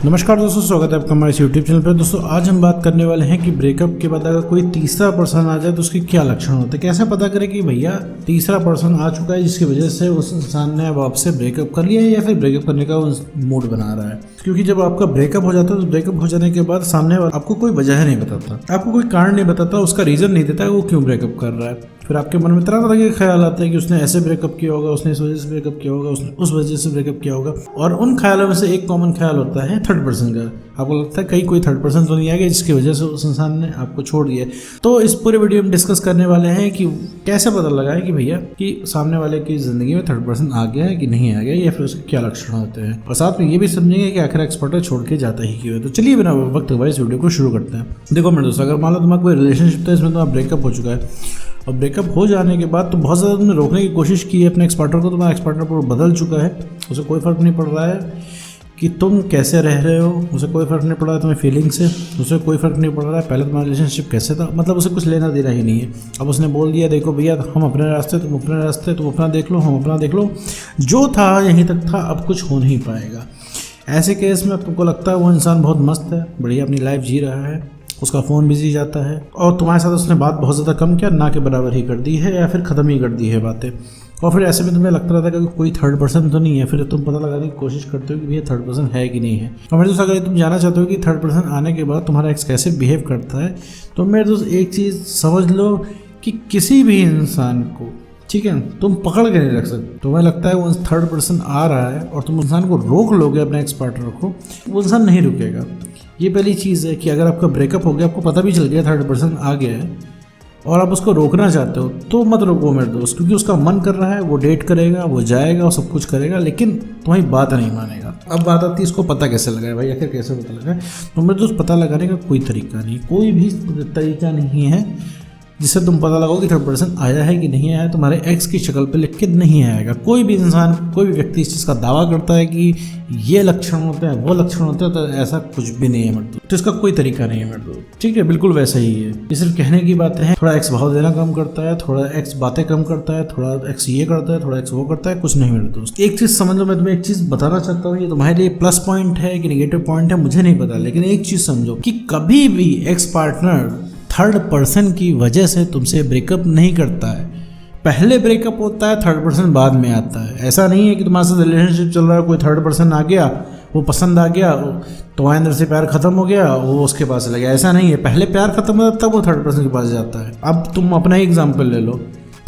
नमस्कार दोस्तों, स्वागत है आपका हमारे इस यूट्यूब चैनल पर। दोस्तों आज हम बात करने वाले हैं कि ब्रेकअप के बाद अगर कोई तीसरा पर्सन आ जाए तो उसके क्या लक्षण होते हैं। कैसे पता करें कि भैया तीसरा पर्सन आ चुका है जिसकी वजह से उस इंसान ने अब आपसे ब्रेकअप कर लिया है या फिर ब्रेकअप करने का मूड बना रहा है। क्योंकि जब आपका ब्रेकअप हो जाता है तो ब्रेकअप हो जाने के बाद सामने वाला आपको कोई वजह नहीं बताता, आपको कोई कारण नहीं बताता, उसका रीजन नहीं देता है वो क्यों ब्रेकअप कर रहा है। फिर आपके मन में तरह तरह के ख्याल आते हैं कि उसने ऐसे ब्रेकअप किया होगा, उसने इस वजह से ब्रेकअप किया होगा, उसने उस वजह से ब्रेकअप किया होगा। और उन ख्यालों में से एक कॉमन ख्याल होता है थर्ड पर्सन का। आपको लगता है कहीं कोई थर्ड पर्सन तो नहीं आ गया जिसकी वजह से उस इंसान ने आपको छोड़ दिया। तो इस पूरे वीडियो में डिस्कस करने वाले हैं कि कैसे पता लगाए कि भैया कि सामने वाले की जिंदगी में थर्ड पर्सन आ गया है कि नहीं आ गया, या फिर उसके क्या लक्षण होते हैं। और साथ में ये भी समझेंगे कि आखिर एक्सपर्ट छोड़ के जाता ही क्यों है। तो चलिए बिना वक्त गवाए इस वीडियो को शुरू करते हैं। देखो मेरे दोस्तों, अगर मान लो तुम्हारा कोई रिलेशनशिप था, इसमें तुम्हारा ब्रेकअप हो चुका है और ब्रेकअप हो जाने के बाद तो बहुत ज़्यादा तुमने रोकने की कोशिश की है अपने एक्सपार्टनर को, तुम्हारा एक्सपार्टनर पर बदल चुका है, उसे कोई फ़र्क नहीं पड़ रहा है कि तुम कैसे रह रहे हो, उसे कोई फ़र्क नहीं पड़ रहा है तुम्हें फीलिंग से, उसे कोई फ़र्क नहीं पड़ रहा है पहले तुम्हारा रिलेशनशिप कैसे था, मतलब उसे कुछ लेना देना ही नहीं है। अब उसने बोल दिया देखो भैया हम अपने रास्ते, तुम अपने रास्ते, तुम अपना देख लो, हम अपना देख लो, जो था यहीं तक था, अब कुछ हो नहीं पाएगा। ऐसे केस में तुमको लगता है वो इंसान बहुत मस्त है, बढ़िया अपनी लाइफ जी रहा है, उसका फ़ोन बिजी जाता है और तुम्हारे साथ उसने बात बहुत ज़्यादा कम किया, ना के बराबर ही कर दी है या फिर ख़त्म ही कर दी है बातें। और फिर ऐसे में तुम्हें लगता रहता है कि कोई थर्ड पर्सन तो नहीं है। फिर तुम पता लगाने की कोशिश करते हो कि भैया थर्ड पर्सन है कि नहीं है। और मेरे दोस्त अगर तुम जानना चाहते हो कि थर्ड पर्सन आने के बाद तुम्हारा एक्स कैसे बिहेव करता है, तो मेरे दोस्त एक चीज़ समझ लो कि किसी भी इंसान को, ठीक है, तुम पकड़ के नहीं रख सकते। तुम्हें लगता है वो थर्ड पर्सन आ रहा है और तुम इंसान को रोक लोगे अपने एक्स पार्टनर को, वो इंसान नहीं रुकेगा। ये पहली चीज़ है कि अगर आपका ब्रेकअप हो गया, आपको पता भी चल गया थर्ड पर्सन आ गया है और आप उसको रोकना चाहते हो, तो मत रोको मेरे दोस्त, क्योंकि उसका मन कर रहा है, वो डेट करेगा, वो जाएगा, वो सब कुछ करेगा, लेकिन तुम्हारी बात नहीं मानेगा। अब बात आती है इसको पता कैसे लगाए भाई, आखिर कैसे पता लगाए। तो मेरे दोस्त पता लगाने का कोई तरीका नहीं, कोई भी तरीका नहीं है जिससे तुम पता लगाओ कि थर्ड पर्सन आया है कि नहीं आया। तुम्हारे एक्स की शक्ल पे लिख के नहीं आएगा। कोई भी इंसान, कोई भी व्यक्ति इस चीज़ का दावा करता है कि ये लक्षण होते हैं, वो लक्षण होते हैं, तो ऐसा कुछ भी नहीं है मेरे दोस्त। तो इसका कोई तरीका नहीं है मेरे दोस्त, ठीक है, बिल्कुल वैसा ही है। ये सिर्फ कहने की बातें हैं। थोड़ा एक्स भाव देना कम करता है, थोड़ा एक्स बातें कम करता है, थोड़ा एक्स ये करता है, थोड़ा एक्स वो करता है, कुछ नहीं मेरे दोस्त। एक चीज़ समझ लो, मैं तुम्हें एक चीज़ बताना चाहता हूँ, ये तुम्हारे लिए प्लस पॉइंट है कि निगेटिव पॉइंट है मुझे नहीं पता, लेकिन एक चीज़ समझो कि कभी भी एक्स पार्टनर थर्ड पर्सन की वजह से तुमसे ब्रेकअप नहीं करता है। पहले ब्रेकअप होता है, थर्ड पर्सन बाद में आता है। ऐसा नहीं है कि तुम्हारे साथ रिलेशनशिप चल रहा है, कोई थर्ड पर्सन आ गया, वो पसंद आ गया, तुम्हारे अंदर से प्यार खत्म हो गया, वो उसके पास चला गया। ऐसा नहीं है, पहले प्यार खत्म होता है तब वो थर्ड पर्सन के पास जाता है। अब तुम अपना ही एग्जाम्पल ले लो,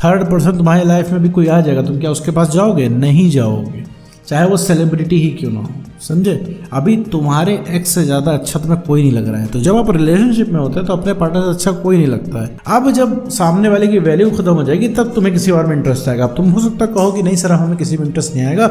थर्ड पर्सन तुम्हारी लाइफ में भी कोई आ जाएगा, तुम क्या उसके पास जाओगे? नहीं जाओगे, चाहे वो सेलिब्रिटी ही क्यों ना हो, समझे। अभी तुम्हारे एक्स से ज़्यादा अच्छा तुम्हें कोई नहीं लग रहा है। तो जब आप रिलेशनशिप में होते हैं तो अपने पार्टनर से अच्छा कोई नहीं लगता है। अब जब सामने वाले की वैल्यू खत्म हो जाएगी तब तुम्हें किसी और में इंटरेस्ट आएगा। अब तुम हो सकता कहो कि नहीं सर हमें किसी में इंटरेस्ट नहीं आएगा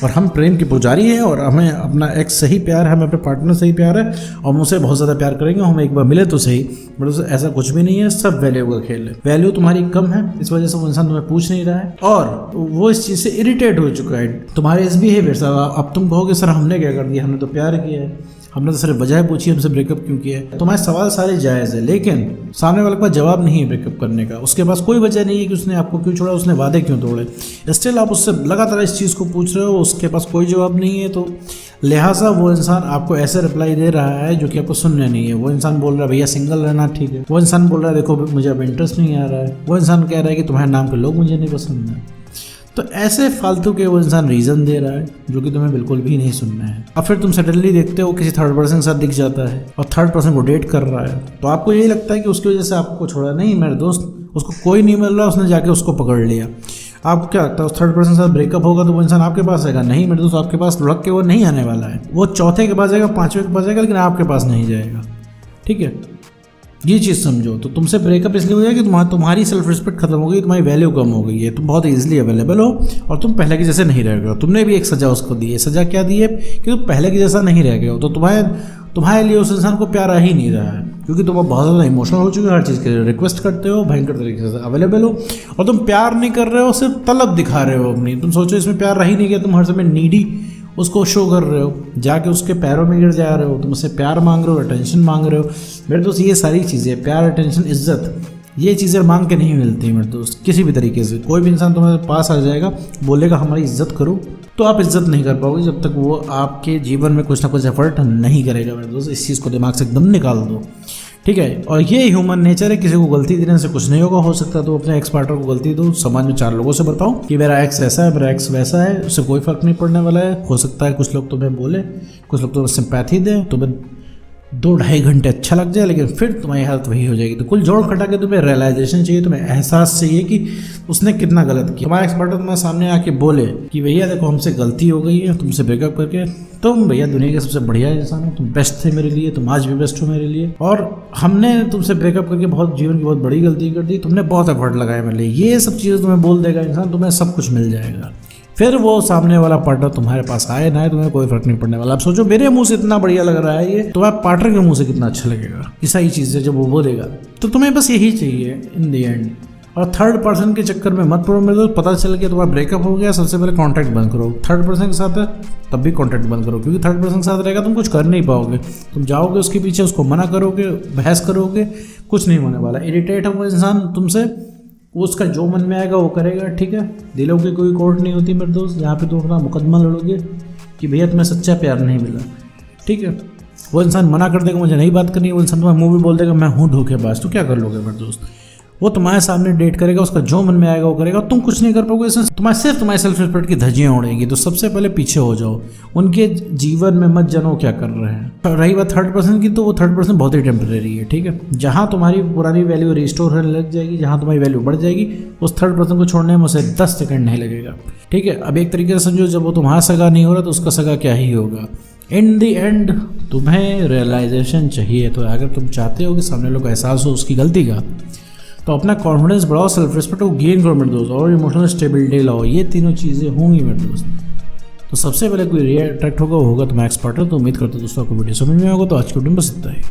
और हम प्रेम के पुजारी हैं और हमें अपना एक्स से ही प्यार है, हमें अपने पार्टनर से ही प्यार है और हम उसे बहुत ज़्यादा प्यार करेंगे, हम एक बार मिले तो सही। बट ऐसा कुछ भी नहीं है, सब वैल्यू का खेल है। वैल्यू तुम्हारी कम है, इस वजह से वो इंसान तुम्हें पूछ नहीं रहा है और वो इस चीज़ से इरिटेट हो चुका है तुम्हारे इस बिहेवियर से। अब तुम कहोगे सर हमने क्या कर दिया, हमने तो प्यार किया है, हमने तो सिर्फ वजह पूछी हमसे ब्रेकअप क्यों किया है। तुम्हारे सवाल सारे जायज़ है, लेकिन सामने वाले के पास जवाब नहीं है ब्रेकअप करने का। उसके पास कोई वजह नहीं है कि उसने आपको क्यों छोड़ा, उसने वादे क्यों तोड़े। स्टिल आप उससे लगातार इस चीज़ को पूछ रहे हो, उसके पास कोई जवाब नहीं है। तो लिहाजा वो इंसान आपको ऐसे रिप्लाई दे रहा है जो कि आपको सुनना नहीं है। वो इंसान बोल रहा है भैया सिंगल रहना ठीक है, वो इंसान बोल रहा है देखो मुझे अब इंटरेस्ट नहीं आ रहा है, वो इंसान कह रहा है कि तुम्हारे नाम के लोग मुझे नहीं पसंद है। तो ऐसे फालतू के वो इंसान रीज़न दे रहा है जो कि तुम्हें बिल्कुल भी नहीं सुनना है। अब फिर तुम सडनली देखते हो किसी थर्ड पर्सन के साथ दिख जाता है और थर्ड पर्सन को डेट कर रहा है, तो आपको यही लगता है कि उसकी वजह से आपको छोड़ा। नहीं मेरे दोस्त, उसको कोई नहीं मिल रहा, उसने जाके उसको पकड़ लिया। आपको क्या लगता है उस थर्ड पर्सन के साथ ब्रेकअप होगा तो वो इंसान आपके पास आएगा? नहीं मेरे दोस्त, आपके पास लुढ़क के वो नहीं आने वाला है। वो चौथे के पास जाएगा, पाँचवें के पास जाएगा, लेकिन आपके पास नहीं जाएगा, ठीक है। ये चीज़ समझो। तो तुमसे ब्रेकअप इसलिए हो जाएगा कि तुम्हारी सेल्फ रिस्पेक्ट खत्म हो गई, तुम्हारी वैल्यू कम हो गई है, तुम बहुत ईजिली अवेलेबल हो और तुम पहले के जैसे नहीं रह गए हो। तुमने भी एक सज़ा उसको दी है। सज़ा क्या दी है कि तुम पहले के जैसा नहीं रह गए हो। तो तुम्हारे लिए उस इंसान को प्यार आ ही नहीं रहा है, क्योंकि तुम अब बहुत ज़्यादा इमोशनल हो चुके हो, हर चीज़ के लिए रिक्वेस्ट करते हो, भयंकर तरीके से अवेलेबल हो और तुम प्यार नहीं कर रहे हो, सिर्फ तलब दिखा रहे हो अपनी। तुम सोचो इसमें प्यार रह ही नहीं गया, तुम हर समय नीडी उसको शो कर रहे हो, जाके उसके पैरों में गिर जा रहे हो, तुम उससे प्यार मांग रहे हो, अटेंशन मांग रहे हो। मेरे दोस्त ये सारी चीज़ें प्यार, अटेंशन, इज्जत, ये चीज़ें मांग के नहीं मिलती मेरे दोस्त, किसी भी तरीके से। कोई भी इंसान तुम्हारे पास आ जाएगा, बोलेगा हमारी इज्जत करो, तो आप इज्जत नहीं कर पाओगे जब तक वो आपके जीवन में कुछ ना कुछ एफर्ट नहीं करेगा मेरे दोस्त। इस चीज़ को दिमाग से एकदम निकाल दो, ठीक है। और ये ह्यूमन नेचर है, किसी को गलती देने से कुछ नहीं होगा। हो सकता है तो अपने एक्स पार्टनर को गलती दो, समाज में 4 लोगों से बताओ कि मेरा एक्स ऐसा है, मेरा एक्स वैसा है, उससे कोई फर्क नहीं पड़ने वाला है। हो सकता है कुछ लोग तुम्हें बोले, कुछ लोग तुम्हें सिंपैथी दें, तुम्हें 2-2.5 घंटे अच्छा लग जाए, लेकिन फिर तुम्हारी हालत वही हो जाएगी। तो कुल जोड़ घटा के तुम्हें रियलाइजेशन चाहिए, तुम्हें एहसास चाहिए कि उसने कितना गलत किया। तुम्हारा एक्स पार्टनर तुम्हारे सामने आके बोले कि भैया देखो हमसे गलती हो गई है, तुमसे ब्रेकअप करके, तुम भैया दुनिया के सबसे बढ़िया इंसान हो, तुम बेस्ट थे मेरे लिए, तुम आज भी बेस्ट हो मेरे लिए, और हमने तुमसे ब्रेकअप करके बहुत जीवन की बहुत बड़ी गलती कर दी, तुमने बहुत एफर्ट लगाया मेरे लिए। ये सब चीज़ें तुम्हें बोल देगा इंसान, तुम्हें सब कुछ मिल जाएगा। फिर वो सामने वाला पार्टनर तुम्हारे पास आए ना आए, तुम्हें कोई फर्क नहीं पड़ने वाला। अब सोचो मेरे मुंह से इतना बढ़िया लग रहा है ये, तुम्हारे पार्टनर के मुंह से कितना अच्छा लगेगा। ऐसा ही चीज़ है जब वो बोलेगा, तो तुम्हें बस यही चाहिए इन दी एंड। और थर्ड पर्सन के चक्कर में मत पड़ो मेरे दोस्त। पता चल गया तुम्हारा ब्रेकअप हो गया, सबसे पहले कॉन्टैक्ट बंद करो। थर्ड पर्सन के साथ है तब भी कॉन्टैक्ट बंद करो, क्योंकि थर्ड पर्सन के साथ रहेगा तुम कुछ कर नहीं पाओगे। तुम जाओगे उसके पीछे, उसको मना करोगे, बहस करोगे, कुछ नहीं होने वाला। इरिटेट है वो इंसान तुमसे, उसका जो मन में आएगा वो करेगा, ठीक है। दिलों की कोई कोर्ट नहीं होती मेरे दोस्त, यहाँ पे तुम अपना मुकदमा लड़ोगे कि भैया तुम्हें सच्चा प्यार नहीं मिला, ठीक है। वो इंसान मना कर देगा मुझे नहीं बात करनी, वो इंसान तुम्हारा मुंह भी बोल देगा मैं हूँ धोखेबाज, तो क्या कर लोगे मेरे दोस्त। वो तुम्हारे सामने डेट करेगा, उसका जो मन में आएगा वो करेगा, तुम कुछ नहीं कर पाओगे। इसमें तुम्हारे सेल्फ रिस्पेक्ट की धज्जियां उड़ेंगी। तो सबसे पहले पीछे हो जाओ, उनके जीवन में मत जानो क्या कर रहे हैं। रही बात थर्ड पर्सन की, तो वो थर्ड पर्सन बहुत ही टेम्परेरी है, ठीक है। जहाँ तुम्हारी पुरानी वैल्यू रिस्टोर होने लग जाएगी, जहाँ तुम्हारी वैल्यू बढ़ जाएगी, उस थर्ड पर्सन को छोड़ने में उसे 10 सेकंड नहीं लगेगा, ठीक है। अब एक तरीके से समझो, जब वो तुम्हारा सगा नहीं हो रहा तो उसका सगा क्या ही होगा। इन दी एंड तुम्हें रियलाइजेशन चाहिए। तो अगर तुम चाहते हो कि सामने लोग को एहसास हो उसकी गलती का, तो अपना कॉन्फिडेंस बढ़ाओ, सेल्फ रिस्पेक्ट को गेन करो मेरे दोस्त, और इमोशनल स्टेबिलिटी लाओ। ये तीनों चीज़ें होंगी मेरे दोस्त। तो सबसे पहले कोई रिएक्ट होगा वो होगा तुम्हारा एक्स पार्टनर। तो उम्मीद करता हूँ दोस्तों आपको वीडियो समझ में होगा। तो आज की वीडियो में बस इतना ही।